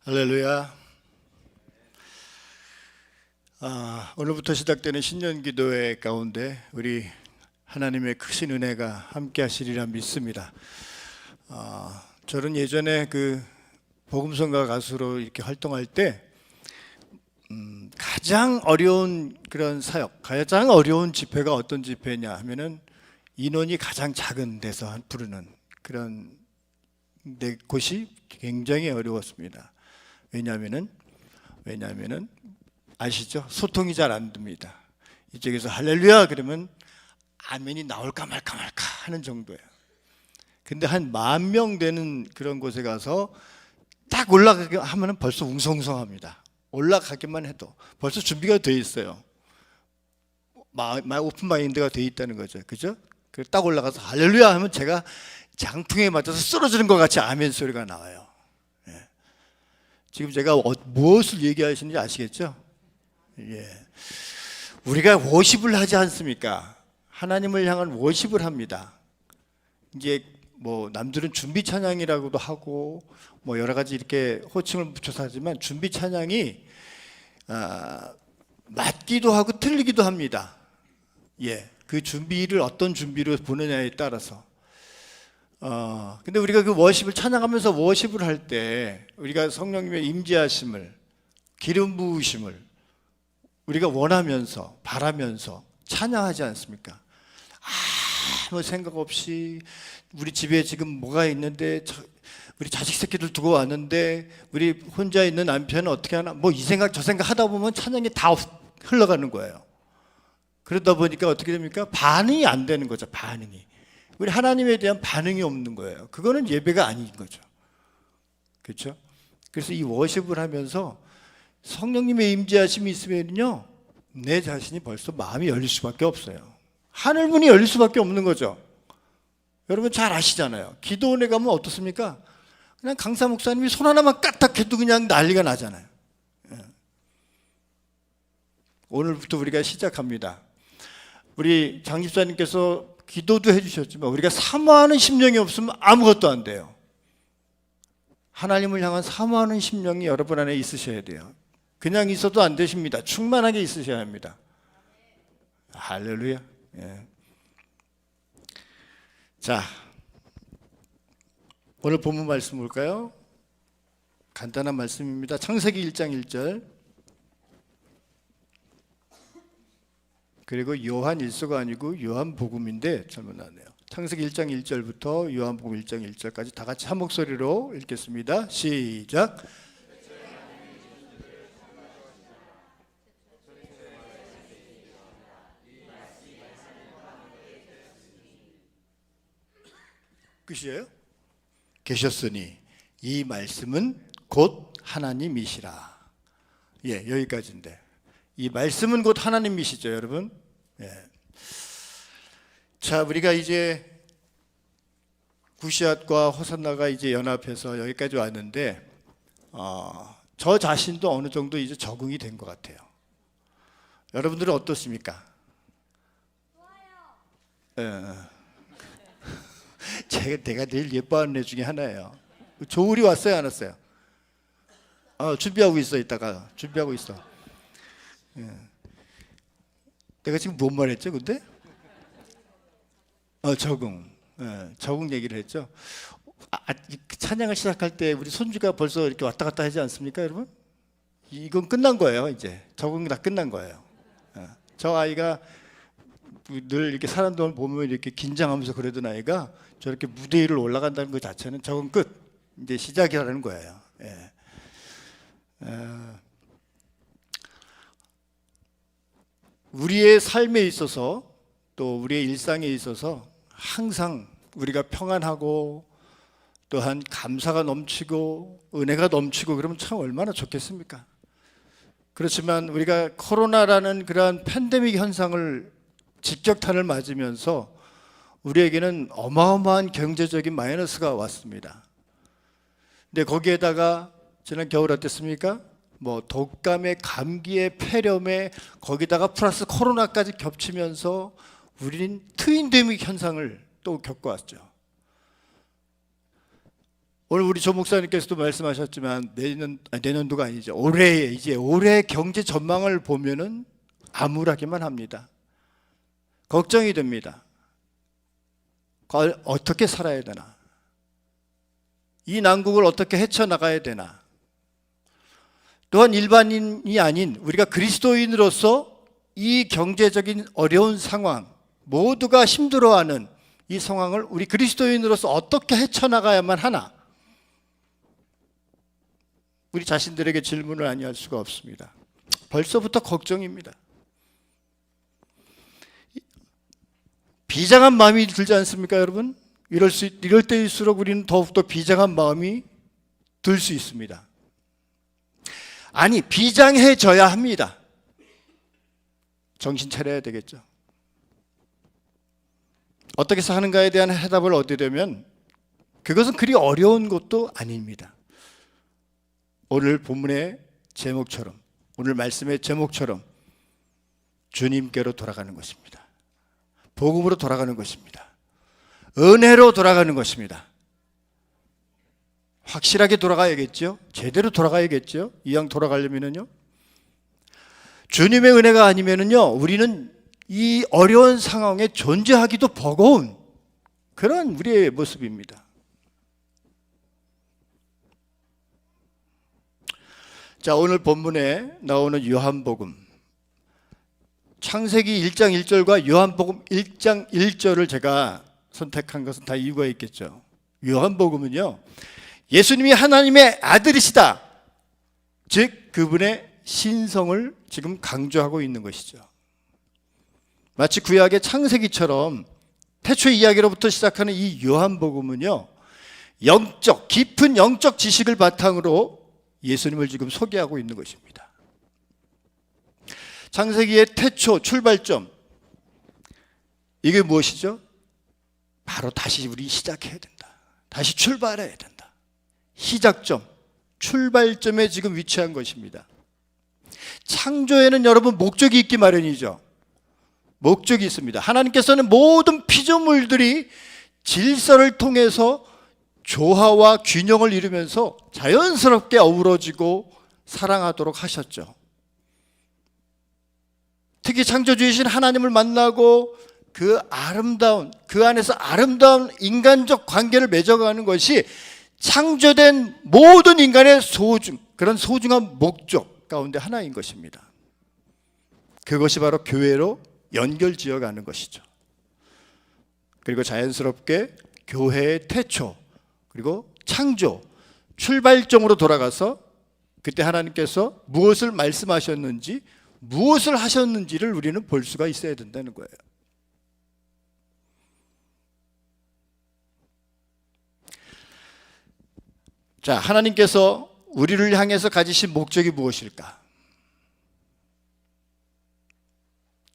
할렐루야. 오늘부터 시작되는 신년 기도회 가운데 우리 하나님의 크신 은혜가 함께 하시리라 믿습니다. 저는 예전에 그 복음성가 가수로 이렇게 활동할 때 가장 어려운 그런 사역, 가장 어려운 집회가 어떤 집회냐 하면은 인원이 가장 작은 데서 부르는 그런 곳이 굉장히 어려웠습니다. 왜냐하면은 아시죠? 소통이 잘 안 됩니다. 이쪽에서 할렐루야 그러면 아멘이 나올까 말까 하는 정도예요. 근데 한 10,000명 되는 그런 곳에 가서 딱 올라가게 하면은 벌써 웅성웅성합니다. 올라가기만 해도 벌써 준비가 돼 있어요. 오픈 마인드가 돼 있다는 거죠. 그죠? 딱 올라가서 할렐루야 하면 제가 장풍에 맞아서 쓰러지는 것 같이 아멘 소리가 나와요. 지금 제가 무엇을 얘기하시는지 아시겠죠? 예. 우리가 워십을 하지 않습니까? 하나님을 향한 워십을 합니다. 이제 뭐 남들은 준비 찬양이라고도 하고 뭐 여러 가지 이렇게 호칭을 붙여서 하지만 준비 찬양이 맞기도 하고 틀리기도 합니다. 예. 그 준비를 어떤 준비로 보느냐에 따라서. 근데 우리가 그 워십을 찬양하면서 워십을 할 때 우리가 성령님의 임재하심을, 기름 부으심을 우리가 원하면서 바라면서 찬양하지 않습니까? 아무 생각 없이 우리 집에 지금 뭐가 있는데 우리 자식 새끼들 두고 왔는데 우리 혼자 있는 남편은 어떻게 하나 뭐 이 생각 저 생각 하다 보면 찬양이 다 흘러가는 거예요. 그러다 보니까 어떻게 됩니까? 반응이 안 되는 거죠. 반응이. 우리 하나님에 대한 반응이 없는 거예요. 그거는 예배가 아닌 거죠. 그렇죠? 그래서 이 워십을 하면서 성령님의 임재하심이 있으면요, 내 자신이 벌써 마음이 열릴 수밖에 없어요. 하늘문이 열릴 수밖에 없는 거죠. 여러분 잘 아시잖아요. 기도원에 가면 어떻습니까? 그냥 강사 목사님이 손 하나만 까딱해도 그냥 난리가 나잖아요. 오늘부터 우리가 시작합니다. 우리 장 집사님께서 기도도 해주셨지만 우리가 사모하는 심령이 없으면 아무것도 안 돼요. 하나님을 향한 사모하는 심령이 여러분 안에 있으셔야 돼요. 그냥 있어도 안 되십니다. 충만하게 있으셔야 합니다. 할렐루야. 예. 자, 오늘 본문 말씀 볼까요? 간단한 말씀입니다. 창세기 1장 1절 그리고 요한 1서가 아니고 요한 복음인데 잘못 나왔네요. 창세기 1장 1절부터 요한 복음 1장 1절까지 다 같이 한 목소리로 읽겠습니다. 시작. 끝이에요? 계셨으니 이 말씀은 곧 하나님이시라. 예, 여기까지인데 이 말씀은 곧 하나님이시죠, 여러분. 예. 자, 우리가 이제 구시앗과 호산나가 이제 연합해서 여기까지 왔는데 저 자신도 어느 정도 이제 적응이 된 것 같아요. 여러분들은 어떻습니까? 좋아요. 내가 제일 예뻐하는 애 중에 하나예요. 조울이 왔어요, 안 왔어요? 준비하고 있어. 이따가 준비하고 있어. 예. 내가 지금 뭔 말했죠, 근데? 적응. 예, 적응 얘기를 했죠. 찬양을 시작할 때 우리 손주가 벌써 이렇게 왔다 갔다 하지 않습니까, 여러분? 이건 끝난 거예요, 이제. 적응이 다 끝난 거예요. 저 아이가 늘 이렇게 사람들 보면 이렇게 긴장하면서 그러던 아이가 저렇게 무대 위를 올라간다는 것 자체는 적응 끝. 이제 시작이라는 거예요. 예. 우리의 삶에 있어서 또 우리의 일상에 있어서 항상 우리가 평안하고 또한 감사가 넘치고 은혜가 넘치고 그러면 참 얼마나 좋겠습니까? 그렇지만 우리가 코로나라는 그러한 팬데믹 현상을 직격탄을 맞으면서 우리에게는 어마어마한 경제적인 마이너스가 왔습니다. 근데 거기에다가 지난 겨울 어땠습니까? 뭐 독감에 감기에 폐렴에 거기다가 플러스 코로나까지 겹치면서 우리는 트윈데믹 현상을 또 겪어왔죠. 오늘 우리 조 목사님께서도 말씀하셨지만 내년도가 아니죠. 올해 경제 전망을 보면은 암울하기만 합니다. 걱정이 됩니다. 어떻게 살아야 되나? 이 난국을 어떻게 헤쳐나가야 되나? 또한 일반인이 아닌 우리가 그리스도인으로서 이 경제적인 어려운 상황, 모두가 힘들어하는 이 상황을 우리 그리스도인으로서 어떻게 헤쳐나가야만 하나? 우리 자신들에게 질문을 아니할 수가 없습니다. 벌써부터 걱정입니다. 비장한 마음이 들지 않습니까, 여러분? 이럴 때일수록 우리는 더욱더 비장한 마음이 들 수 있습니다. 아니, 비장해져야 합니다. 정신 차려야 되겠죠. 어떻게 사는가에 대한 해답을 얻으려면 그것은 그리 어려운 것도 아닙니다. 오늘 본문의 제목처럼, 오늘 말씀의 제목처럼 주님께로 돌아가는 것입니다. 복음으로 돌아가는 것입니다. 은혜로 돌아가는 것입니다. 확실하게 돌아가야겠죠. 제대로 돌아가야겠죠. 이왕 돌아가려면요. 주님의 은혜가 아니면요, 우리는 이 어려운 상황에 존재하기도 버거운 그런 우리의 모습입니다. 자, 오늘 본문에 나오는 요한복음, 창세기 1장 1절과 요한복음 1장 1절을 제가 선택한 것은 다 이유가 있겠죠. 요한복음은요, 예수님이 하나님의 아들이시다, 즉 그분의 신성을 지금 강조하고 있는 것이죠. 마치 구약의 창세기처럼 태초 이야기로부터 시작하는 이 요한복음은요, 깊은 영적 지식을 바탕으로 예수님을 지금 소개하고 있는 것입니다. 창세기의 태초, 출발점, 이게 무엇이죠? 바로 다시 우리 시작해야 된다. 다시 출발해야 된다. 시작점, 출발점에 지금 위치한 것입니다. 창조에는 여러분 목적이 있기 마련이죠. 목적이 있습니다. 하나님께서는 모든 피조물들이 질서를 통해서 조화와 균형을 이루면서 자연스럽게 어우러지고 사랑하도록 하셨죠. 특히 창조주이신 하나님을 만나고 그 안에서 아름다운 인간적 관계를 맺어가는 것이 창조된 모든 인간의 그런 소중한 목적 가운데 하나인 것입니다. 그것이 바로 교회로 연결지어가는 것이죠. 그리고 자연스럽게 교회의 태초, 그리고 창조, 출발점으로 돌아가서 그때 하나님께서 무엇을 말씀하셨는지, 무엇을 하셨는지를 우리는 볼 수가 있어야 된다는 거예요. 자, 하나님께서 우리를 향해서 가지신 목적이 무엇일까?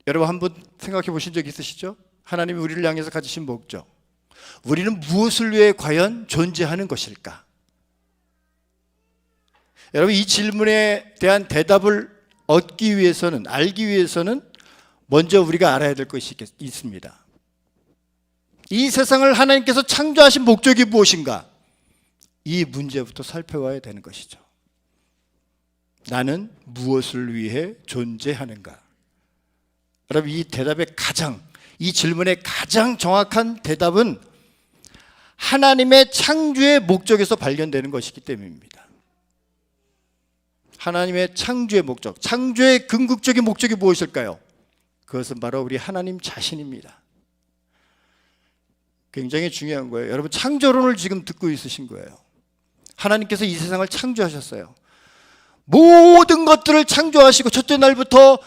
여러분 한번 생각해 보신 적 있으시죠? 하나님이 우리를 향해서 가지신 목적, 우리는 무엇을 위해 과연 존재하는 것일까? 여러분, 이 질문에 대한 대답을 얻기 위해서는, 알기 위해서는 먼저 우리가 알아야 될 것이 있습니다. 이 세상을 하나님께서 창조하신 목적이 무엇인가? 이 문제부터 살펴봐야 되는 것이죠. 나는 무엇을 위해 존재하는가? 여러분, 이 질문의 가장 정확한 대답은 하나님의 창조의 목적에서 발견되는 것이기 때문입니다. 하나님의 창조의 목적, 창조의 궁극적인 목적이 무엇일까요? 그것은 바로 우리 하나님 자신입니다. 굉장히 중요한 거예요. 여러분, 창조론을 지금 듣고 있으신 거예요. 하나님께서 이 세상을 창조하셨어요. 모든 것들을 창조하시고 첫째 날부터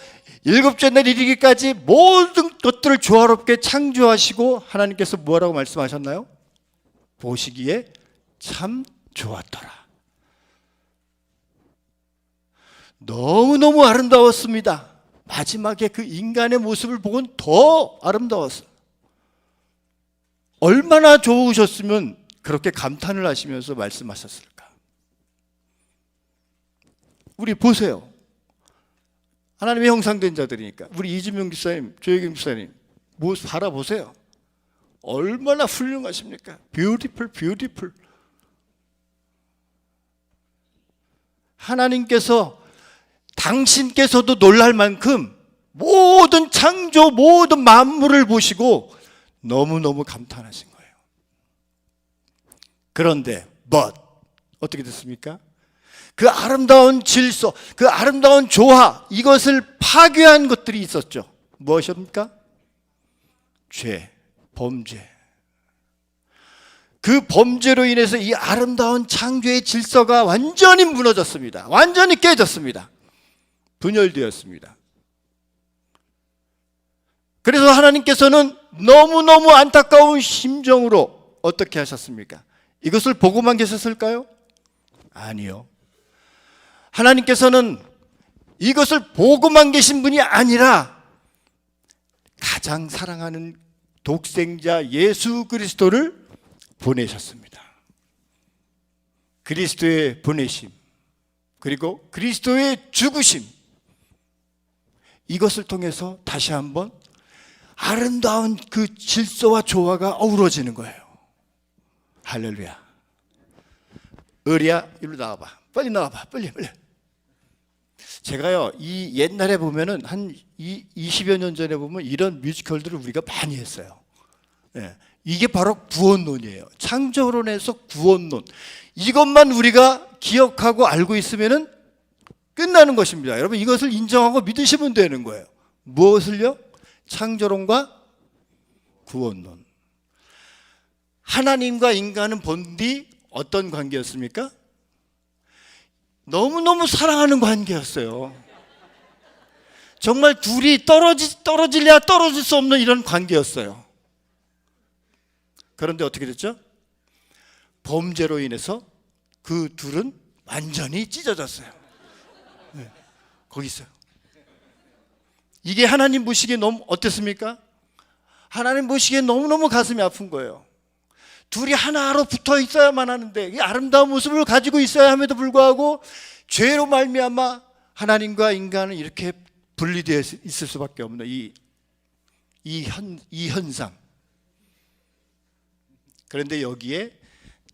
일곱째 날 이르기까지 모든 것들을 조화롭게 창조하시고 하나님께서 뭐라고 말씀하셨나요? 보시기에 참 좋았더라. 너무너무 아름다웠습니다. 마지막에 그 인간의 모습을 보곤 더 아름다웠어요. 얼마나 좋으셨으면 그렇게 감탄을 하시면서 말씀하셨을까? 우리 보세요. 하나님의 형상된 자들이니까 우리 이진명 기사님, 조혜경 기사님 모습 바라보세요. 얼마나 훌륭하십니까? 뷰티풀. 하나님께서 당신께서도 놀랄 만큼 모든 창조, 모든 만물을 보시고 너무너무 감탄하신 거예요. 그런데 어떻게 됐습니까? 그 아름다운 질서, 그 아름다운 조화, 이것을 파괴한 것들이 있었죠. 무엇입니까? 죄, 범죄. 그 범죄로 인해서 이 아름다운 창조의 질서가 완전히 무너졌습니다. 완전히 깨졌습니다. 분열되었습니다. 그래서 하나님께서는 너무너무 안타까운 심정으로 어떻게 하셨습니까? 이것을 보고만 계셨을까요? 아니요. 하나님께서는 이것을 보고만 계신 분이 아니라 가장 사랑하는 독생자 예수 그리스도를 보내셨습니다. 그리스도의 보내심, 그리고 그리스도의 죽으심, 이것을 통해서 다시 한번 아름다운 그 질서와 조화가 어우러지는 거예요. 할렐루야. 의리야, 이리로 나와봐. 빨리 나와봐. 빨리. 제가요, 이 옛날에 보면은 한 20여 년 전에 보면 이런 뮤지컬들을 우리가 많이 했어요. 예, 이게 바로 구원론이에요. 창조론에서 구원론. 이것만 우리가 기억하고 알고 있으면은 끝나는 것입니다. 여러분, 이것을 인정하고 믿으시면 되는 거예요. 무엇을요? 창조론과 구원론. 하나님과 인간은 본디 어떤 관계였습니까? 너무너무 사랑하는 관계였어요. 정말 둘이 떨어질래야 떨어질 수 없는 이런 관계였어요. 그런데 어떻게 됐죠? 범죄로 인해서 그 둘은 완전히 찢어졌어요. 네, 거기 있어요. 이게 하나님 보시기에 너무 어땠습니까? 하나님 보시기에 너무너무 가슴이 아픈 거예요. 둘이 하나로 붙어 있어야만 하는데, 이 아름다운 모습을 가지고 있어야 함에도 불구하고 죄로 말미암아 하나님과 인간은 이렇게 분리되어 있을 수밖에 없는 이 현상. 그런데 여기에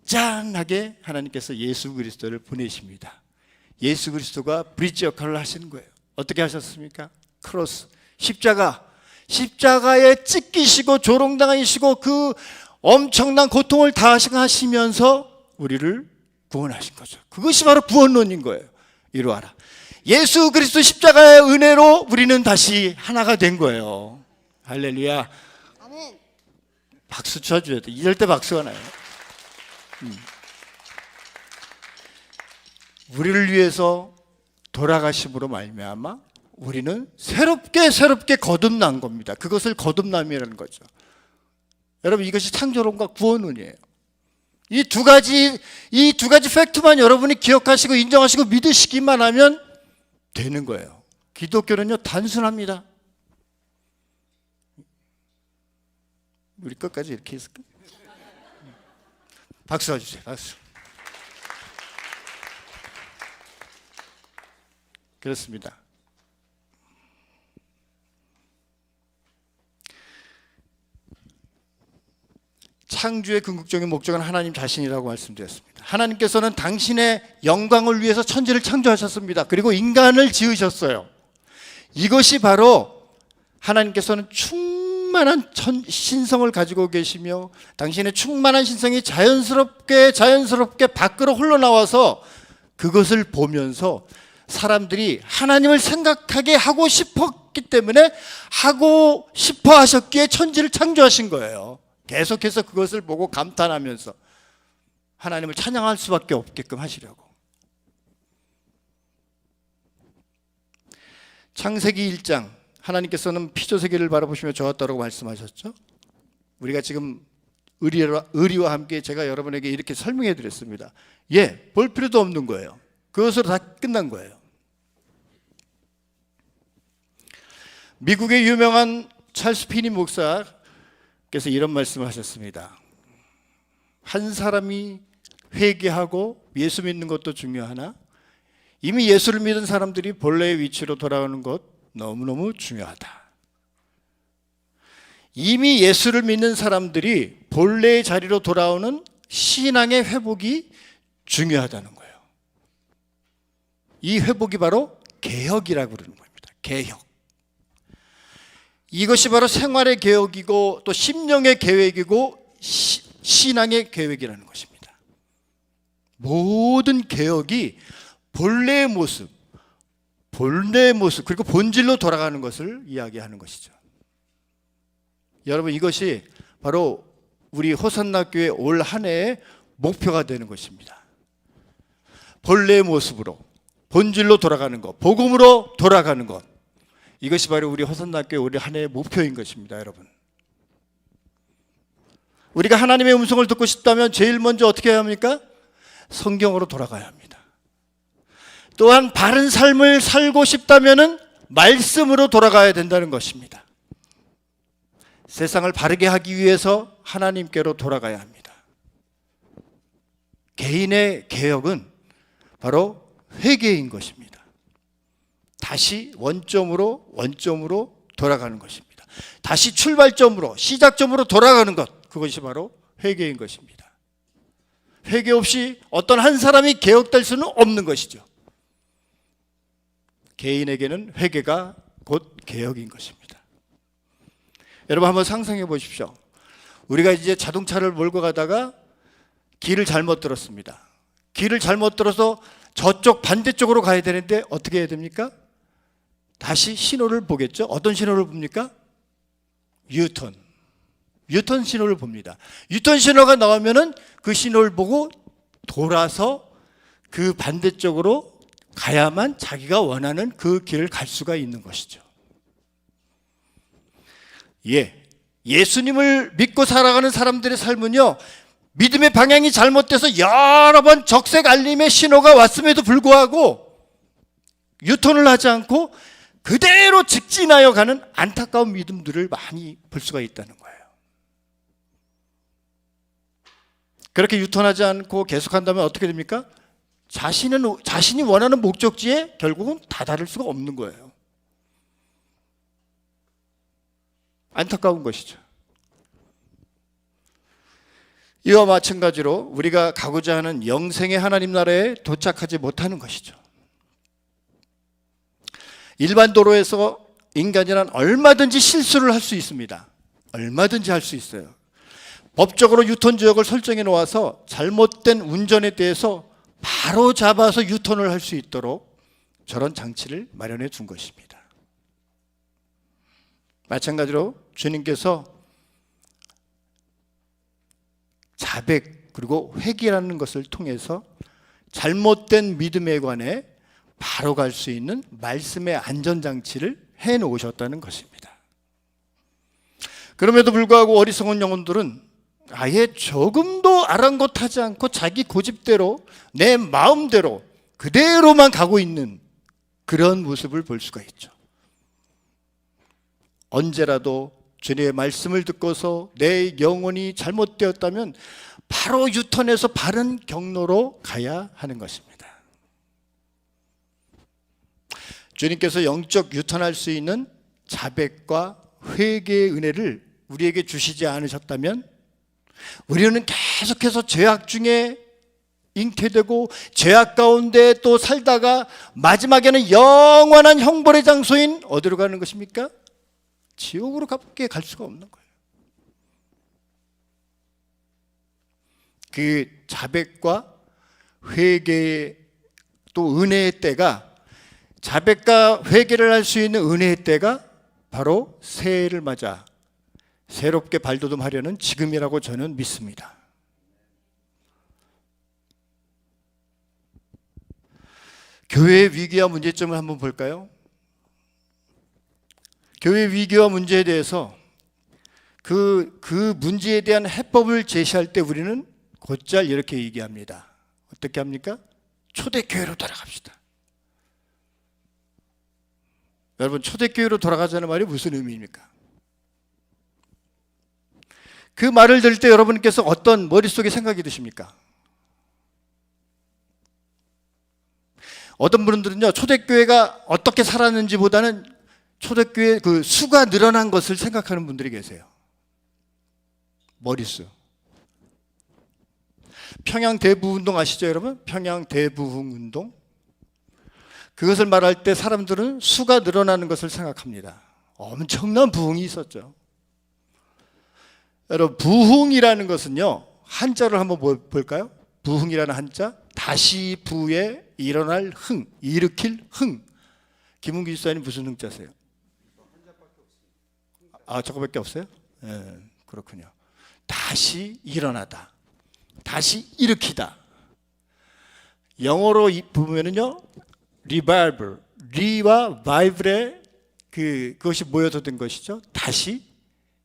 짠하게 하나님께서 예수 그리스도를 보내십니다. 예수 그리스도가 브릿지 역할을 하시는 거예요. 어떻게 하셨습니까? 크로스, 십자가에 찢기시고 조롱당하시고 그 엄청난 고통을 당하시면서 우리를 구원하신 거죠. 그것이 바로 구원론인 거예요. 이루어라. 예수 그리스도 십자가의 은혜로 우리는 다시 하나가 된 거예요. 할렐루야. 아멘. 박수 쳐줘야 돼. 이럴 때 박수가 나요. 우리를 위해서 돌아가심으로 말미암아 우리는 새롭게 거듭난 겁니다. 그것을 거듭남이라는 거죠. 여러분, 이것이 창조론과 구원론이에요. 이 두 가지 팩트만 여러분이 기억하시고 인정하시고 믿으시기만 하면 되는 거예요. 기독교는요, 단순합니다. 우리 끝까지 이렇게 했을까? 박수 와주세요. 박수. 그렇습니다. 창조의 궁극적인 목적은 하나님 자신이라고 말씀드렸습니다. 하나님께서는 당신의 영광을 위해서 천지를 창조하셨습니다. 그리고 인간을 지으셨어요. 이것이 바로 하나님께서는 충만한 신성을 가지고 계시며 당신의 충만한 신성이 자연스럽게 밖으로 흘러나와서 그것을 보면서 사람들이 하나님을 생각하게 하고 싶었기 때문에 하고 싶어 하셨기에 천지를 창조하신 거예요. 계속해서 그것을 보고 감탄하면서 하나님을 찬양할 수밖에 없게끔 하시려고. 창세기 1장, 하나님께서는 피조세계를 바라보시며 좋았다고 말씀하셨죠. 우리가 지금 의리와 함께 제가 여러분에게 이렇게 설명해 드렸습니다. 볼 필요도 없는 거예요. 그것으로 다 끝난 거예요. 미국의 유명한 찰스 피니 목사께서 이런 말씀을 하셨습니다. 한 사람이 회개하고 예수 믿는 것도 중요하나 이미 예수를 믿은 사람들이 본래의 위치로 돌아오는 것 너무너무 중요하다. 이미 예수를 믿는 사람들이 본래의 자리로 돌아오는 신앙의 회복이 중요하다는 거예요. 이 회복이 바로 개혁이라고 그러는 겁니다. 개혁. 이것이 바로 생활의 개혁이고 또 심령의 계획이고 신앙의 계획이라는 것입니다. 모든 개혁이 본래의 모습 그리고 본질로 돌아가는 것을 이야기하는 것이죠. 여러분, 이것이 바로 우리 호산나교회 올 한 해의 목표가 되는 것입니다. 본래의 모습으로 본질로 돌아가는 것, 복음으로 돌아가는 것, 이것이 바로 우리 호산나교회 올 한 해의 목표인 것입니다. 여러분, 우리가 하나님의 음성을 듣고 싶다면 제일 먼저 어떻게 해야 합니까? 성경으로 돌아가야 합니다. 또한 바른 삶을 살고 싶다면 말씀으로 돌아가야 된다는 것입니다. 세상을 바르게 하기 위해서 하나님께로 돌아가야 합니다. 개인의 개혁은 바로 회개인 것입니다. 다시 원점으로 돌아가는 것입니다. 다시 출발점으로, 시작점으로 돌아가는 것, 그것이 바로 회개인 것입니다. 회개 없이 어떤 한 사람이 개혁될 수는 없는 것이죠. 개인에게는 회개가 곧 개혁인 것입니다. 여러분, 한번 상상해 보십시오. 우리가 이제 자동차를 몰고 가다가 길을 잘못 들었습니다. 길을 잘못 들어서 저쪽 반대쪽으로 가야 되는데 어떻게 해야 됩니까? 다시 신호를 보겠죠. 어떤 신호를 봅니까? 유턴 신호를 봅니다. 유턴 신호가 나오면은 그 신호를 보고 돌아서 그 반대쪽으로 가야만 자기가 원하는 그 길을 갈 수가 있는 것이죠. 예수님을 믿고 살아가는 사람들의 삶은요, 믿음의 방향이 잘못돼서 여러 번 적색 알림의 신호가 왔음에도 불구하고 유턴을 하지 않고 그대로 직진하여 가는 안타까운 믿음들을 많이 볼 수가 있다는 거예요. 그렇게 유턴하지 않고 계속한다면 어떻게 됩니까? 자신이 원하는 목적지에 결국은 다다를 수가 없는 거예요. 안타까운 것이죠. 이와 마찬가지로 우리가 가고자 하는 영생의 하나님 나라에 도착하지 못하는 것이죠. 일반 도로에서 인간이란 얼마든지 실수를 할 수 있습니다. 얼마든지 할 수 있어요. 법적으로 유턴 지역을 설정해 놓아서 잘못된 운전에 대해서 바로 잡아서 유턴을 할 수 있도록 저런 장치를 마련해 준 것입니다. 마찬가지로 주님께서 자백 그리고 회개라는 것을 통해서 잘못된 믿음에 관해 바로 갈 수 있는 말씀의 안전장치를 해놓으셨다는 것입니다. 그럼에도 불구하고 어리석은 영혼들은 아예 조금도 아랑곳하지 않고 자기 고집대로 내 마음대로 그대로만 가고 있는 그런 모습을 볼 수가 있죠. 언제라도 주님의 말씀을 듣고서 내 영혼이 잘못되었다면 바로 유턴해서 바른 경로로 가야 하는 것입니다. 주님께서 영적 유턴할 수 있는 자백과 회개의 은혜를 우리에게 주시지 않으셨다면 우리는 계속해서 죄악 중에 잉태되고 죄악 가운데 또 살다가 마지막에는 영원한 형벌의 장소인 어디로 가는 것입니까? 지옥으로 밖에 갈 수가 없는 거예요. 그 자백과 회개의 또 은혜의 때가, 자백과 회개를 할 수 있는 은혜의 때가 바로 새해를 맞아 새롭게 발돋움하려는 지금이라고 저는 믿습니다. 교회의 위기와 문제점을 한번 볼까요? 교회 위기와 문제에 대해서 그 문제에 대한 해법을 제시할 때 우리는 곧잘 이렇게 얘기합니다. 어떻게 합니까? 초대교회로 돌아갑시다. 여러분, 초대교회로 돌아가자는 말이 무슨 의미입니까? 그 말을 들을 때 여러분께서 어떤 머릿속에 생각이 드십니까? 어떤 분들은요, 초대교회가 어떻게 살았는지 보다는 초대교회 그 수가 늘어난 것을 생각하는 분들이 계세요. 머릿수. 평양 대부운동 아시죠, 여러분? 평양 대부흥운동. 그것을 말할 때 사람들은 수가 늘어나는 것을 생각합니다. 엄청난 부흥이 있었죠. 여러분, 부흥이라는 것은요, 한자를 한번 볼까요? 부흥이라는 한자, 다시 부에 일어날 흥, 일으킬 흥. 김은규 집사님 무슨 흥자세요? 저거밖에 없어요? 네, 그렇군요. 다시 일어나다, 다시 일으키다. 영어로 보면은요, revival, 리와 바이블의 그것이 모여서 된 것이죠. 다시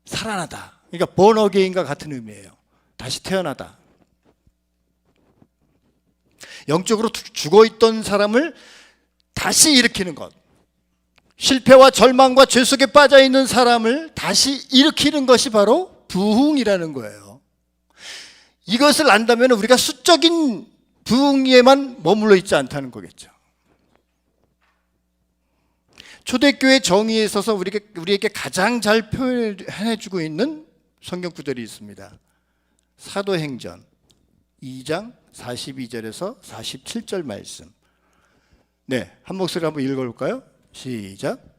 살아나다. 그러니까 born again과 같은 의미예요. 다시 태어나다. 영적으로 죽어있던 사람을 다시 일으키는 것. 실패와 절망과 죄 속에 빠져있는 사람을 다시 일으키는 것이 바로 부흥이라는 거예요. 이것을 안다면 우리가 수적인 부흥에만 머물러 있지 않다는 거겠죠. 초대교회 정의에 있어서 우리에게 가장 잘 표현해주고 있는 성경 구절이 있습니다. 사도행전 2장 42절에서 47절 말씀. 네, 한 목소리 한번 읽어볼까요? 시작.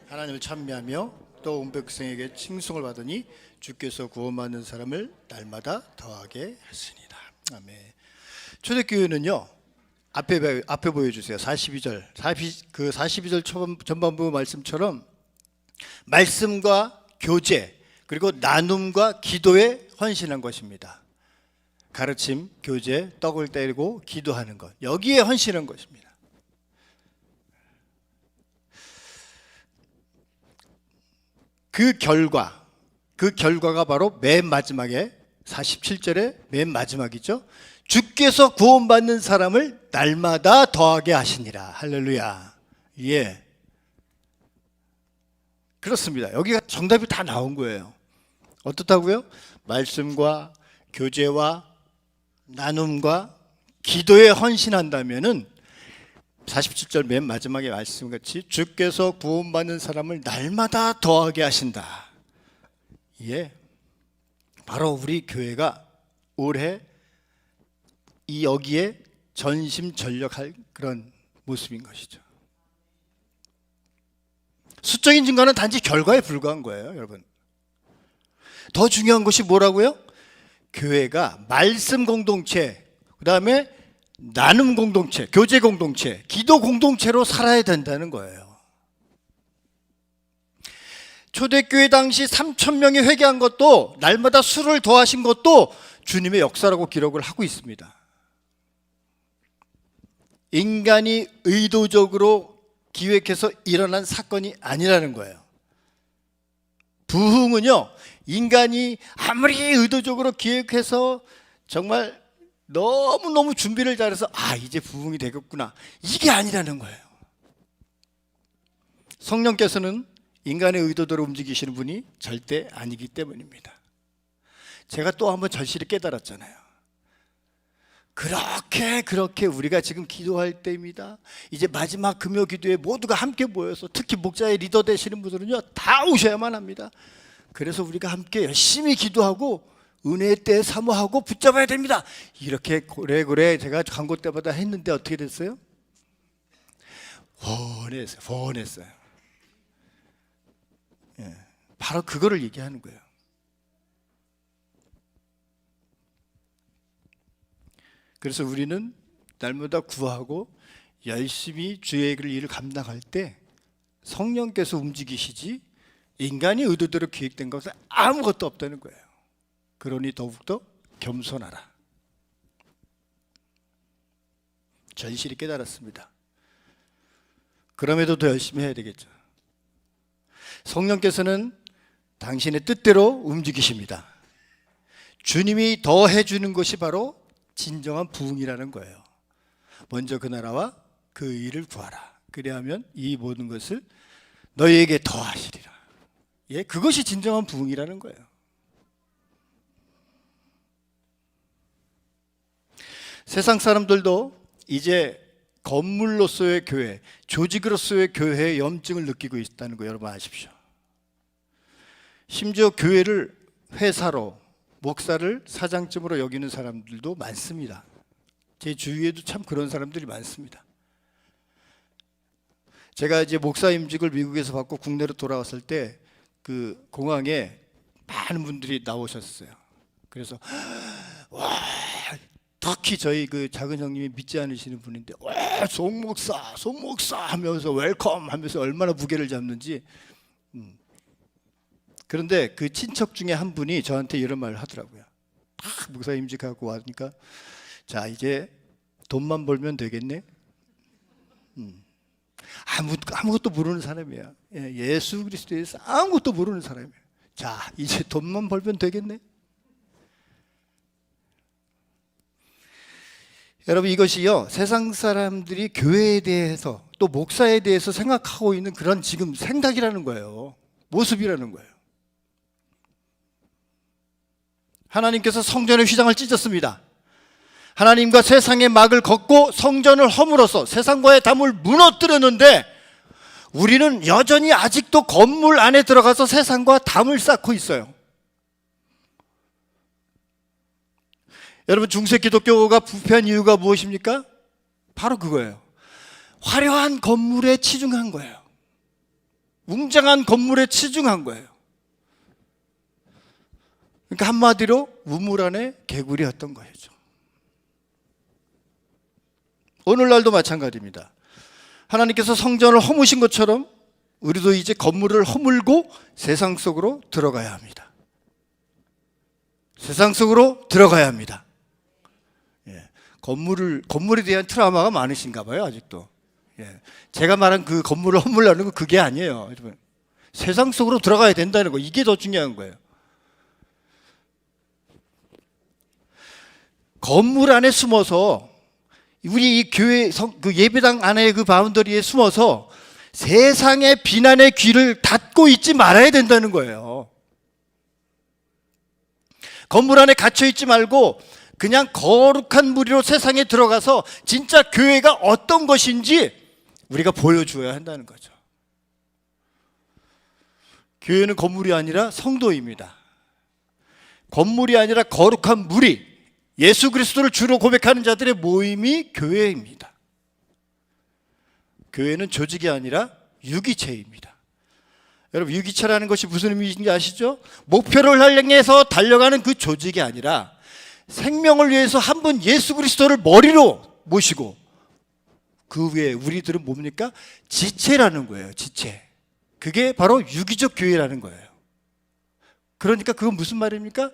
하나님을 찬미하며 또 온 백성에게 칭송을 받으니 주께서 구원받는 사람을 날마다 더하게 하시니라. 아멘. 초대교회는요, 앞에 보여주세요. 42절. 42절 전반부 말씀처럼 말씀과 교제, 그리고 나눔과 기도에 헌신한 것입니다. 가르침, 교제, 떡을 떼고 기도하는 것, 여기에 헌신한 것입니다. 그 결과가 바로 맨 마지막에 47절의 맨 마지막이죠. 주께서 구원받는 사람을 날마다 더하게 하시니라. 할렐루야. 예, 그렇습니다. 여기가 정답이 다 나온 거예요. 어떻다고요? 말씀과 교제와 나눔과 기도에 헌신한다면은 47절 맨 마지막에 말씀같이 주께서 구원받는 사람을 날마다 더하게 하신다. 예, 바로 우리 교회가 올해 여기에 전심전력할 그런 모습인 것이죠. 수적인 증거는 단지 결과에 불과한 거예요, 여러분. 더 중요한 것이 뭐라고요? 교회가 말씀 공동체, 그 다음에 나눔 공동체, 교제 공동체, 기도 공동체로 살아야 된다는 거예요. 초대교회 당시 3,000명이 회개한 것도, 날마다 술을 더하신 것도 주님의 역사라고 기록을 하고 있습니다. 인간이 의도적으로 기획해서 일어난 사건이 아니라는 거예요. 부흥은요, 인간이 아무리 의도적으로 기획해서 정말 너무너무 준비를 잘해서 이제 부흥이 되겠구나, 이게 아니라는 거예요. 성령께서는 인간의 의도대로 움직이시는 분이 절대 아니기 때문입니다. 제가 또 한번 절실히 깨달았잖아요. 그렇게 우리가 지금 기도할 때입니다. 이제 마지막 금요 기도에 모두가 함께 모여서, 특히 목자의 리더 되시는 분들은요, 다 오셔야만 합니다. 그래서 우리가 함께 열심히 기도하고 은혜의 때 사모하고 붙잡아야 됩니다. 이렇게 고래고래 제가 광고 때마다 했는데 어떻게 됐어요? 훤했어요. 예, 바로 그거를 얘기하는 거예요. 그래서 우리는 날마다 구하고 열심히 주의 일을 감당할 때 성령께서 움직이시지, 인간이 의도대로 기획된 것은 아무것도 없다는 거예요. 그러니 더욱더 겸손하라. 절실히 깨달았습니다. 그럼에도 더 열심히 해야 되겠죠. 성령께서는 당신의 뜻대로 움직이십니다. 주님이 더 해주는 것이 바로 진정한 부흥이라는 거예요. 먼저 그 나라와 그 의를 구하라. 그리하면 이 모든 것을 너희에게 더하시리라. 예, 그것이 진정한 부흥이라는 거예요. 세상 사람들도 이제 건물로서의 교회, 조직으로서의 교회의 염증을 느끼고 있다는 거 여러분 아십시오. 심지어 교회를 회사로, 목사를 사장쯤으로 여기는 사람들도 많습니다. 제 주위에도 참 그런 사람들이 많습니다. 제가 이제 목사임직을 미국에서 받고 국내로 돌아왔을 때 그 공항에 많은 분들이 나오셨어요. 그래서 와, 특히 저희 그 작은 형님이 믿지 않으시는 분인데 와, 송 목사 하면서 웰컴 하면서 얼마나 무게를 잡는지. 그런데 그 친척 중에 한 분이 저한테 이런 말을 하더라고요. 딱 목사 임직하고 와니까 자, 이제 돈만 벌면 되겠네. 아무것도 모르는 사람이야. 예수 그리스도에 대해서 아무것도 모르는 사람이야. 자, 이제 돈만 벌면 되겠네. 여러분, 이것이요, 세상 사람들이 교회에 대해서 또 목사에 대해서 생각하고 있는 그런 지금 생각이라는 거예요. 모습이라는 거예요. 하나님께서 성전의 휘장을 찢었습니다. 하나님과 세상의 막을 걷고 성전을 허물어서 세상과의 담을 무너뜨렸는데 우리는 여전히 아직도 건물 안에 들어가서 세상과 담을 쌓고 있어요. 여러분, 중세 기독교가 부패한 이유가 무엇입니까? 바로 그거예요. 화려한 건물에 치중한 거예요. 웅장한 건물에 치중한 거예요. 그러니까 한마디로 우물 안에 개구리였던 거죠. 오늘날도 마찬가지입니다. 하나님께서 성전을 허무신 것처럼 우리도 이제 건물을 허물고 세상 속으로 들어가야 합니다. 세상 속으로 들어가야 합니다. 예, 건물에 대한 트라우마가 많으신가 봐요, 아직도. 예, 제가 말한 그 건물을 허물라는 건 그게 아니에요, 여러분. 세상 속으로 들어가야 된다는 거, 이게 더 중요한 거예요. 건물 안에 숨어서 우리 이 교회 그 예배당 안에 그 바운더리에 숨어서 세상의 비난의 귀를 닫고 있지 말아야 된다는 거예요. 건물 안에 갇혀 있지 말고 그냥 거룩한 무리로 세상에 들어가서 진짜 교회가 어떤 것인지 우리가 보여줘야 한다는 거죠. 교회는 건물이 아니라 성도입니다. 건물이 아니라 거룩한 무리, 예수 그리스도를 주로 고백하는 자들의 모임이 교회입니다. 교회는 조직이 아니라 유기체입니다. 여러분, 유기체라는 것이 무슨 의미인지 아시죠? 목표를 향해서 달려가는 그 조직이 아니라 생명을 위해서 한 분 예수 그리스도를 머리로 모시고 그 위에 우리들은 뭡니까? 지체라는 거예요. 지체. 그게 바로 유기적 교회라는 거예요. 그러니까 그건 무슨 말입니까?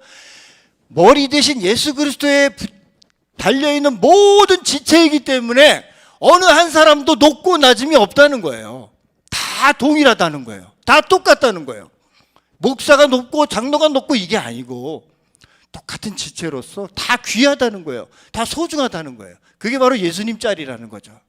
머리 대신 예수 그리스도에 달려있는 모든 지체이기 때문에 어느 한 사람도 높고 낮음이 없다는 거예요. 다 동일하다는 거예요. 다 똑같다는 거예요. 목사가 높고 장로가 높고 이게 아니고 똑같은 지체로서 다 귀하다는 거예요. 다 소중하다는 거예요. 그게 바로 예수님 짤이라는 거죠.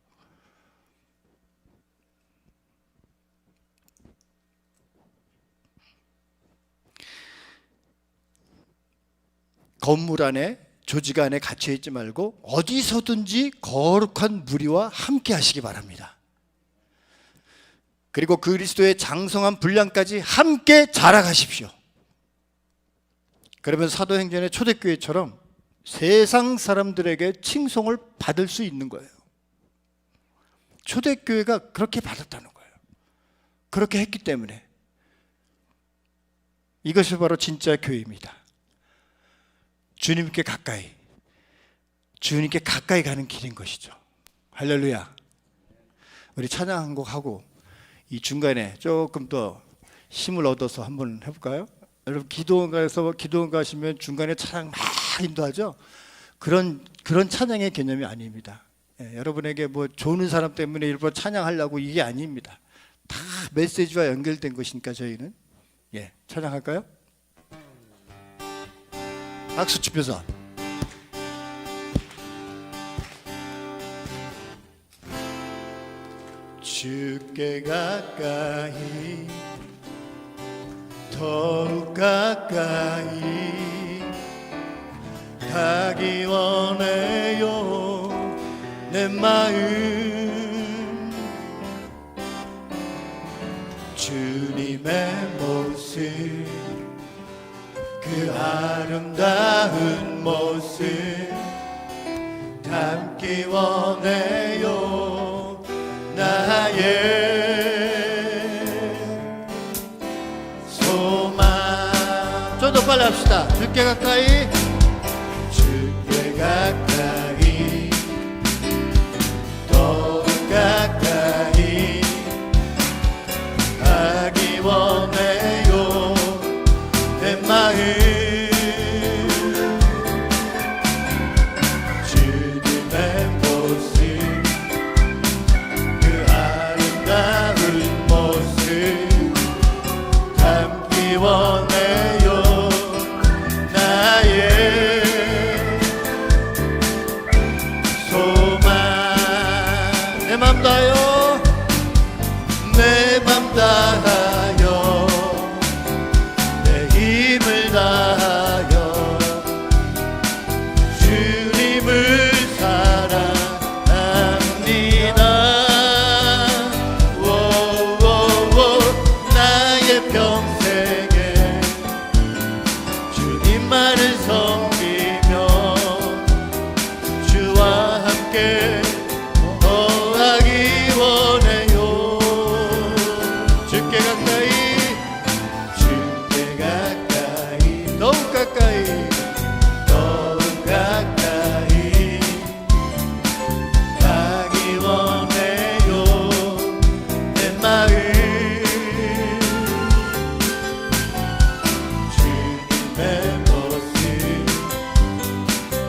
건물 안에, 조직 안에 갇혀 있지 말고 어디서든지 거룩한 무리와 함께 하시기 바랍니다. 그리고 그리스도의 장성한 분량까지 함께 자라가십시오. 그러면 사도행전의 초대교회처럼 세상 사람들에게 칭송을 받을 수 있는 거예요. 초대교회가 그렇게 받았다는 거예요. 그렇게 했기 때문에. 이것이 바로 진짜 교회입니다. 주님께 가까이, 주님께 가까이 가는 길인 것이죠. 할렐루야. 우리 찬양 한 곡 하고 이 중간에 조금 더 힘을 얻어서 한번 해볼까요? 여러분, 기도원가에서 기도원 가시면 중간에 찬양 막 인도하죠. 그런 찬양의 개념이 아닙니다. 예, 여러분에게 뭐 좋은 사람 때문에 일부러 찬양하려고 이게 아닙니다. 다 메시지와 연결된 것이니까 저희는 찬양할까요? 박수 치면서. 주께 가까이 더욱 가까이 가기 원해요. 내 마음 주님의 모습 그 아름다운 모습 담기 원해요. 나의 소망. 좀 더 빨리 합시다. 주께 가까이 주께 가까이 더욱 가까이 가기 원해요. 내 마음 주님의 모습 그 아름다운 모습 담기 원해요. 나의 소망. 내 맘 다하여 내 맘 다하여 내 힘을 다하여 주님을 사랑합니다. 오오오 나의 평생에 주님만을 섬기며 주와 함께 거하기 원해요. 주께 가까이 주께 가까이 더욱 가까이 더욱 가까이 가기 원해요. 내 마음 주님의 모습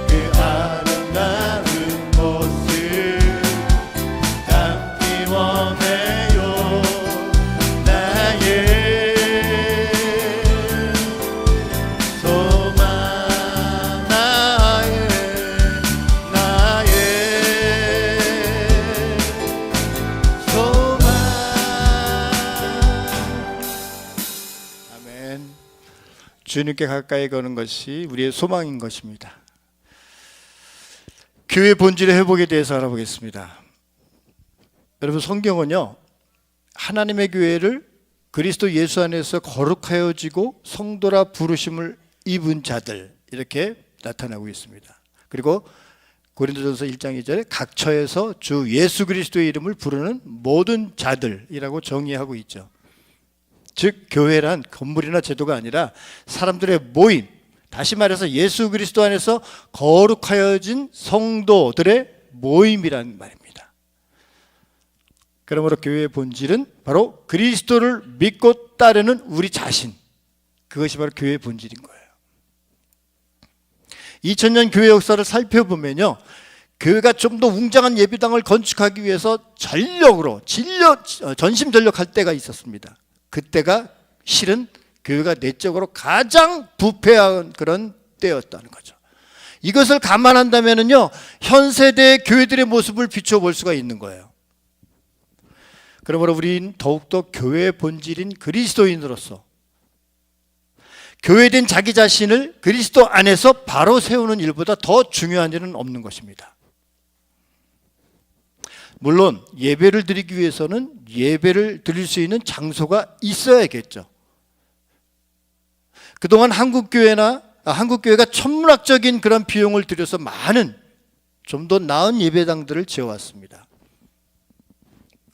그 아름다운 모습 담기 원해요. 나의 소망. 나의 소망. 아멘. 주님께 가까이 가는 것이 우리의 소망인 것입니다. 교회 본질의 회복에 대해서 알아보겠습니다. 여러분, 성경은요 하나님의 교회를 그리스도 예수 안에서 거룩하여지고 성도라 부르심을 입은 자들 이렇게 나타나고 있습니다. 그리고 고린도전서 1장 2절에 각처에서 주 예수 그리스도의 이름을 부르는 모든 자들이라고 정의하고 있죠. 즉 교회란 건물이나 제도가 아니라 사람들의 모임, 다시 말해서 예수 그리스도 안에서 거룩하여진 성도들의 모임이란 말입니다. 그러므로 교회의 본질은 바로 그리스도를 믿고 따르는 우리 자신, 그것이 바로 교회의 본질인 거예요. 2000년 교회 역사를 살펴보면요, 교회가 좀 더 웅장한 예배당을 건축하기 위해서 전심전력할 때가 있었습니다. 그때가 실은 교회가 내적으로 가장 부패한 그런 때였다는 거죠. 이것을 감안한다면요, 현 세대의 교회들의 모습을 비춰볼 수가 있는 거예요. 그러므로 우리는 더욱더 교회의 본질인 그리스도인으로서 교회된 자기 자신을 그리스도 안에서 바로 세우는 일보다 더 중요한 일은 없는 것입니다. 물론 예배를 드리기 위해서는 예배를 드릴 수 있는 장소가 있어야겠죠. 그동안 한국교회가 천문학적인 그런 비용을 들여서 많은 좀 더 나은 예배당들을 지어왔습니다.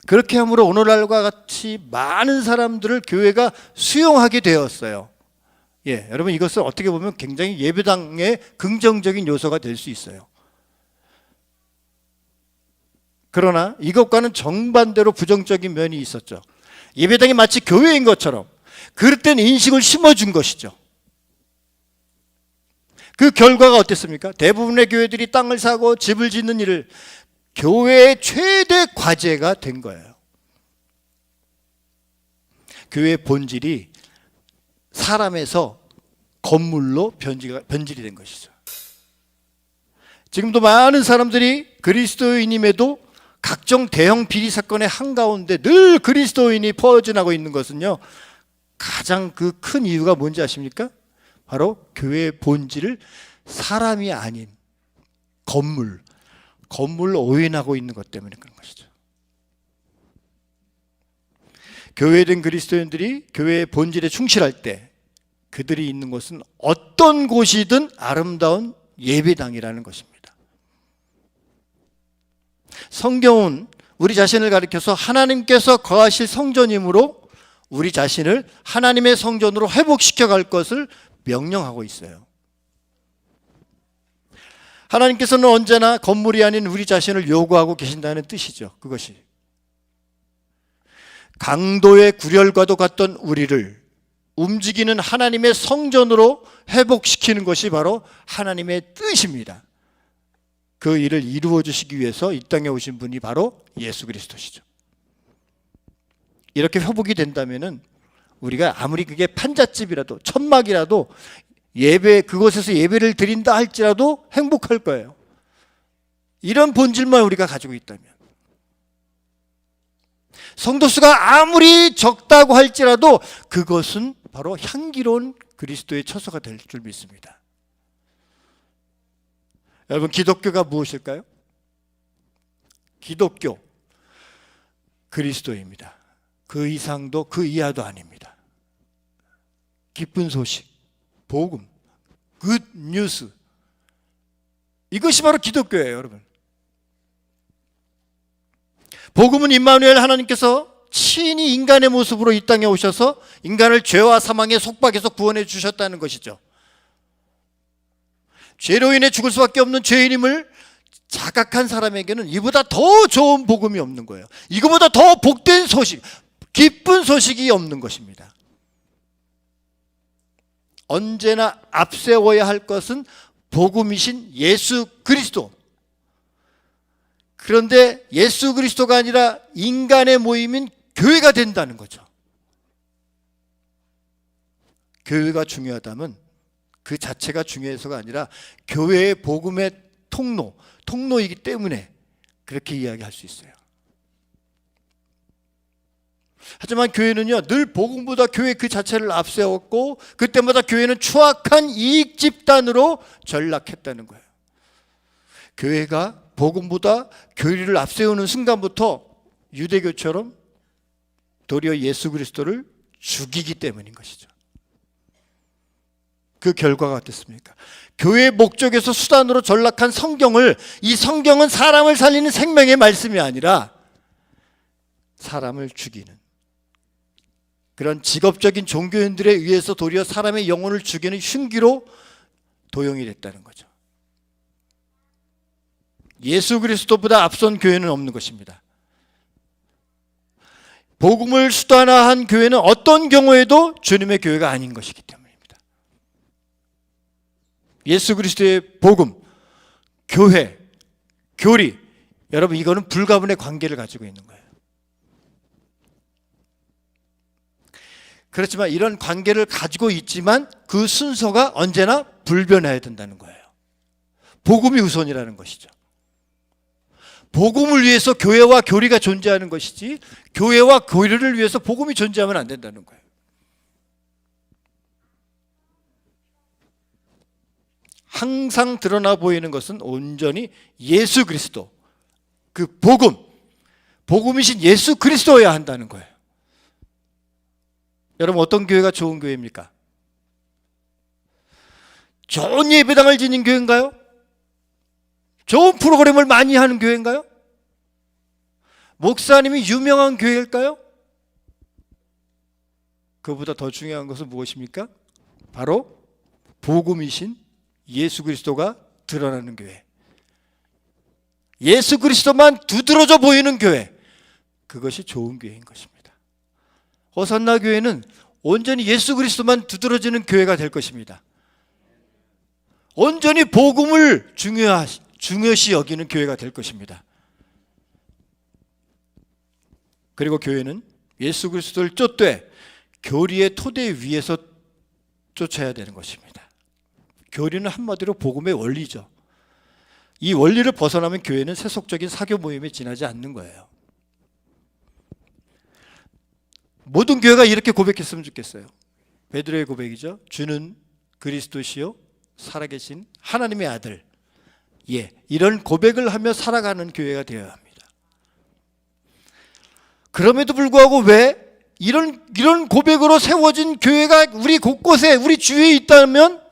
그렇게 함으로 오늘날과 같이 많은 사람들을 교회가 수용하게 되었어요. 여러분, 이것은 어떻게 보면 굉장히 예배당의 긍정적인 요소가 될 수 있어요. 그러나 이것과는 정반대로 부정적인 면이 있었죠. 예배당이 마치 교회인 것처럼 그릇된 인식을 심어준 것이죠. 그 결과가 어땠습니까? 대부분의 교회들이 땅을 사고 집을 짓는 일을 교회의 최대 과제가 된 거예요. 교회의 본질이 사람에서 건물로 변질이 된 것이죠. 지금도 많은 사람들이 그리스도인임에도 각종 대형 비리 사건의 한가운데 늘 그리스도인이 퍼져나고 있는 것은요, 가장 그 큰 이유가 뭔지 아십니까? 바로 교회의 본질을 사람이 아닌 건물로 오인하고 있는 것 때문에 그런 것이죠. 교회된 그리스도인들이 교회의 본질에 충실할 때 그들이 있는 곳은 어떤 곳이든 아름다운 예배당이라는 것입니다. 성경은 우리 자신을 가리켜서 하나님께서 거하실 성전이므로 우리 자신을 하나님의 성전으로 회복시켜 갈 것을 명령하고 있어요. 하나님께서는 언제나 건물이 아닌 우리 자신을 요구하고 계신다는 뜻이죠. 그것이 강도의 구렬과도 같던 우리를 움직이는 하나님의 성전으로 회복시키는 것이 바로 하나님의 뜻입니다. 그 일을 이루어 주시기 위해서 이 땅에 오신 분이 바로 예수 그리스도시죠. 이렇게 회복이 된다면은 우리가 아무리 그게 판잣집이라도 천막이라도 예배 그곳에서 예배를 드린다 할지라도 행복할 거예요. 이런 본질만 우리가 가지고 있다면, 성도 수가 아무리 적다고 할지라도 그것은 바로 향기로운 그리스도의 처소가 될 줄 믿습니다. 여러분, 기독교가 무엇일까요? 기독교, 그리스도입니다. 그 이상도 그 이하도 아닙니다. 기쁜 소식, 복음, 굿 뉴스, 이것이 바로 기독교예요, 여러분. 복음은 임마누엘 하나님께서 친히 인간의 모습으로 이 땅에 오셔서 인간을 죄와 사망의 속박에서 구원해 주셨다는 것이죠. 죄로 인해 죽을 수밖에 없는 죄인임을 자각한 사람에게는 이보다 더 좋은 복음이 없는 거예요. 이거보다 더 복된 소식, 기쁜 소식이 없는 것입니다. 언제나 앞세워야 할 것은 복음이신 예수 그리스도. 그런데 예수 그리스도가 아니라 인간의 모임인 교회가 된다는 거죠. 교회가 중요하다면 그 자체가 중요해서가 아니라 교회의 복음의 통로이기 때문에 그렇게 이야기할 수 있어요. 하지만 교회는요, 늘 복음보다 교회 그 자체를 앞세웠고 그때마다 교회는 추악한 이익 집단으로 전락했다는 거예요. 교회가 복음보다 교리를 앞세우는 순간부터 유대교처럼 도리어 예수 그리스도를 죽이기 때문인 것이죠. 그 결과가 어땠습니까? 교회의 목적에서 수단으로 전락한 성경을, 이 성경은 사람을 살리는 생명의 말씀이 아니라 사람을 죽이는 그런 직업적인 종교인들에 의해서 도리어 사람의 영혼을 죽이는 흉기로 도용이 됐다는 거죠. 예수 그리스도보다 앞선 교회는 없는 것입니다. 복음을 수단화한 교회는 어떤 경우에도 주님의 교회가 아닌 것이기 때문입니다. 예수 그리스도의 복음, 교회, 교리, 여러분 이거는 불가분의 관계를 가지고 있는 거예요. 그렇지만 이런 관계를 가지고 있지만 그 순서가 언제나 불변해야 된다는 거예요. 복음이 우선이라는 것이죠. 복음을 위해서 교회와 교리가 존재하는 것이지 교회와 교리를 위해서 복음이 존재하면 안 된다는 거예요. 항상 드러나 보이는 것은 온전히 예수 그리스도, 그 복음이신 예수 그리스도여야 한다는 거예요. 여러분, 어떤 교회가 좋은 교회입니까? 좋은 예배당을 지닌 교회인가요? 좋은 프로그램을 많이 하는 교회인가요? 목사님이 유명한 교회일까요? 그보다 더 중요한 것은 무엇입니까? 바로 복음이신 예수 그리스도가 드러나는 교회, 예수 그리스도만 두드러져 보이는 교회, 그것이 좋은 교회인 것입니다. 호산나 교회는 온전히 예수 그리스도만 두드러지는 교회가 될 것입니다. 온전히 복음을 중요시 여기는 교회가 될 것입니다. 그리고 교회는 예수 그리스도를 쫓되 교리의 토대 위에서 쫓아야 되는 것입니다. 교리는 한마디로 복음의 원리죠. 이 원리를 벗어나면 교회는 세속적인 사교 모임에 지나지 않는 거예요. 모든 교회가 이렇게 고백했으면 좋겠어요. 베드로의 고백이죠. 주는 그리스도시요 살아계신 하나님의 아들. 예, 이런 고백을 하며 살아가는 교회가 되어야 합니다. 그럼에도 불구하고 왜 이런 고백으로 세워진 교회가 우리 곳곳에 우리 주위에 있다면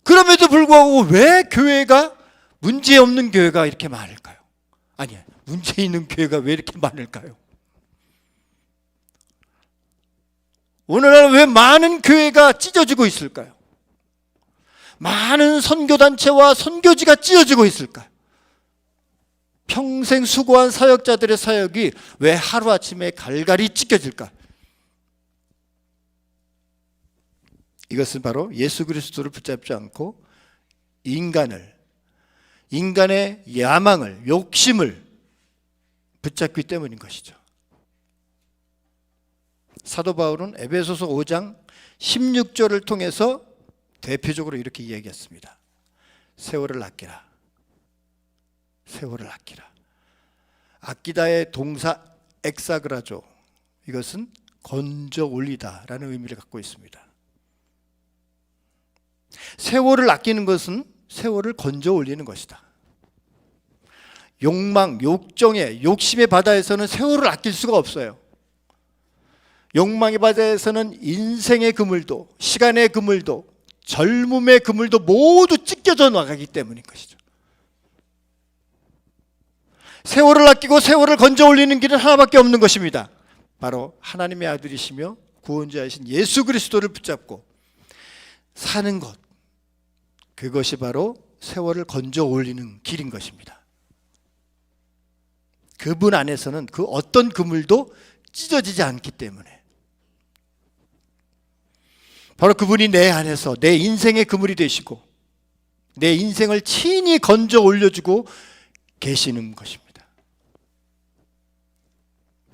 그럼에도 불구하고 왜 교회가 문제 없는 교회가 이렇게 많을까요? 아니야, 문제 있는 교회가 왜 이렇게 많을까요? 오늘날 왜 많은 교회가 찢어지고 있을까요? 많은 선교단체와 선교지가 찢어지고 있을까요? 평생 수고한 사역자들의 사역이 왜 하루아침에 갈갈이 찢겨질까? 이것은 바로 예수 그리스도를 붙잡지 않고 인간의 야망을, 욕심을 붙잡기 때문인 것이죠. 사도 바울은 에베소서 5장 16절을 통해서 대표적으로 이렇게 이야기했습니다. 세월을 아끼라. 세월을 아끼라. 아끼다의 동사 엑사그라조, 이것은 건져 올리다라는 의미를 갖고 있습니다. 세월을 아끼는 것은 세월을 건져 올리는 것이다. 욕망, 욕정의, 욕심의 바다에서는 세월을 아낄 수가 없어요. 욕망의 바다에서는 인생의 그물도, 시간의 그물도, 젊음의 그물도 모두 찢겨져 나가기 때문인 것이죠. 세월을 아끼고 세월을 건져 올리는 길은 하나밖에 없는 것입니다. 바로 하나님의 아들이시며 구원자이신 예수 그리스도를 붙잡고 사는 것, 그것이 바로 세월을 건져 올리는 길인 것입니다. 그분 안에서는 그 어떤 그물도 찢어지지 않기 때문에, 바로 그분이 내 안에서 내 인생의 그물이 되시고 내 인생을 친히 건져 올려주고 계시는 것입니다.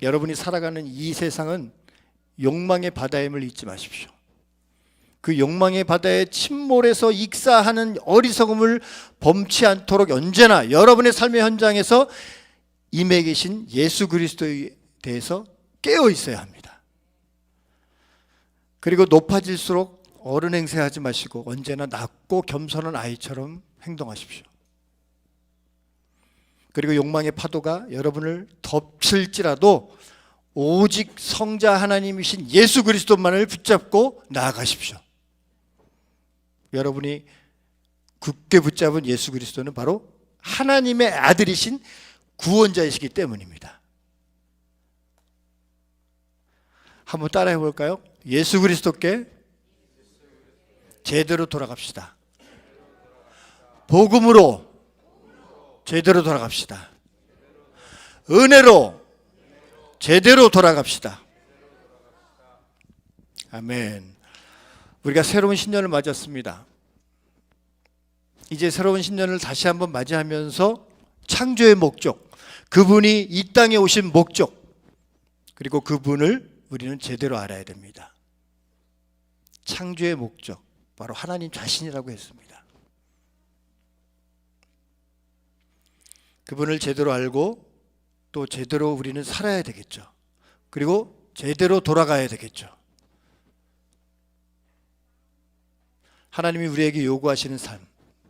여러분이 살아가는 이 세상은 욕망의 바다임을 잊지 마십시오. 그 욕망의 바다에 침몰해서 익사하는 어리석음을 범치 않도록 언제나 여러분의 삶의 현장에서 임해 계신 예수 그리스도에 대해서 깨어 있어야 합니다. 그리고 높아질수록 어른 행세하지 마시고 언제나 낮고 겸손한 아이처럼 행동하십시오. 그리고 욕망의 파도가 여러분을 덮칠지라도 오직 성자 하나님이신 예수 그리스도만을 붙잡고 나아가십시오. 여러분이 굳게 붙잡은 예수 그리스도는 바로 하나님의 아들이신 구원자이시기 때문입니다. 한번 따라해 볼까요? 예수 그리스도께 제대로 돌아갑시다. 복음으로 제대로 돌아갑시다. 은혜로 제대로 돌아갑시다. 아멘. 우리가 새로운 신년을 맞았습니다. 이제 새로운 신년을 다시 한번 맞이하면서 창조의 목적, 그분이 이 땅에 오신 목적, 그리고 그분을 우리는 제대로 알아야 됩니다. 창조의 목적, 바로 하나님 자신이라고 했습니다. 그분을 제대로 알고 또 제대로 우리는 살아야 되겠죠. 그리고 제대로 돌아가야 되겠죠. 하나님이 우리에게 요구하시는 삶,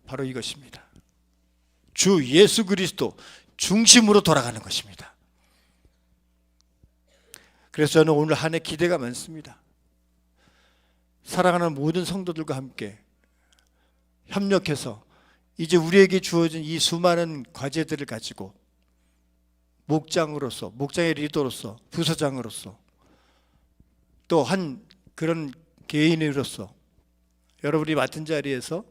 바로 이것입니다. 주 예수 그리스도 중심으로 돌아가는 것입니다. 그래서 저는 오늘 한 해 기대가 많습니다. 사랑하는 모든 성도들과 함께 협력해서 이제 우리에게 주어진 이 수많은 과제들을 가지고 목장으로서, 목장의 리더로서, 부서장으로서, 또 한 그런 개인으로서 여러분이 맡은 자리에서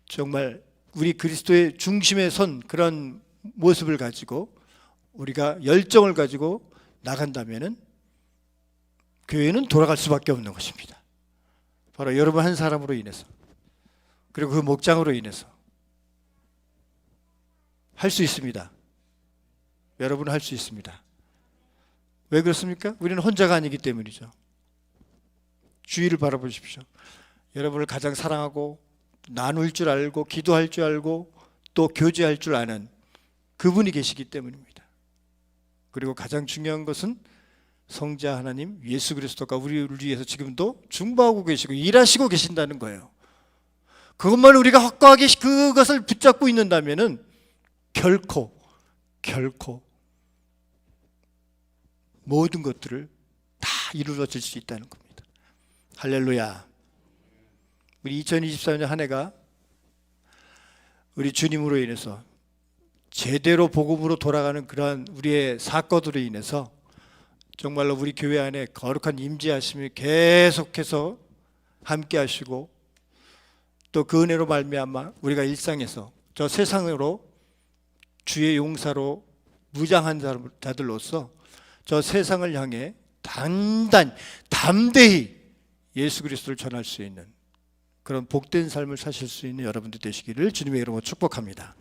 정말 우리 그리스도의 중심에 선 그런 모습을 가지고 우리가 열정을 가지고 나간다면은 교회는 돌아갈 수밖에 없는 것입니다. 바로 여러분 한 사람으로 인해서, 그리고 그 목장으로 인해서 할 수 있습니다. 여러분은 할 수 있습니다. 왜 그렇습니까? 우리는 혼자가 아니기 때문이죠. 주위를 바라보십시오. 여러분을 가장 사랑하고 나눌 줄 알고 기도할 줄 알고 또 교제할 줄 아는 그분이 계시기 때문입니다. 그리고 가장 중요한 것은 성자 하나님 예수 그리스도가 우리를 위해서 지금도 중보하고 계시고 일하시고 계신다는 거예요. 그것만 우리가 확고하게 그것을 붙잡고 있는다면은 결코 모든 것들을 다 이루어질 수 있다는 겁니다. 할렐루야. 우리 2024년 한 해가 우리 주님으로 인해서 제대로 복음으로 돌아가는 그러한 우리의 사건으로 인해서 정말로 우리 교회 안에 거룩한 임재하심이 계속해서 함께 하시고 또 그 은혜로 말미암아 우리가 일상에서 저 세상으로 주의 용사로 무장한 자들로서 저 세상을 향해 담대히 예수 그리스도를 전할 수 있는 그런 복된 삶을 사실 수 있는 여러분들 되시기를 주님의 이름으로 축복합니다.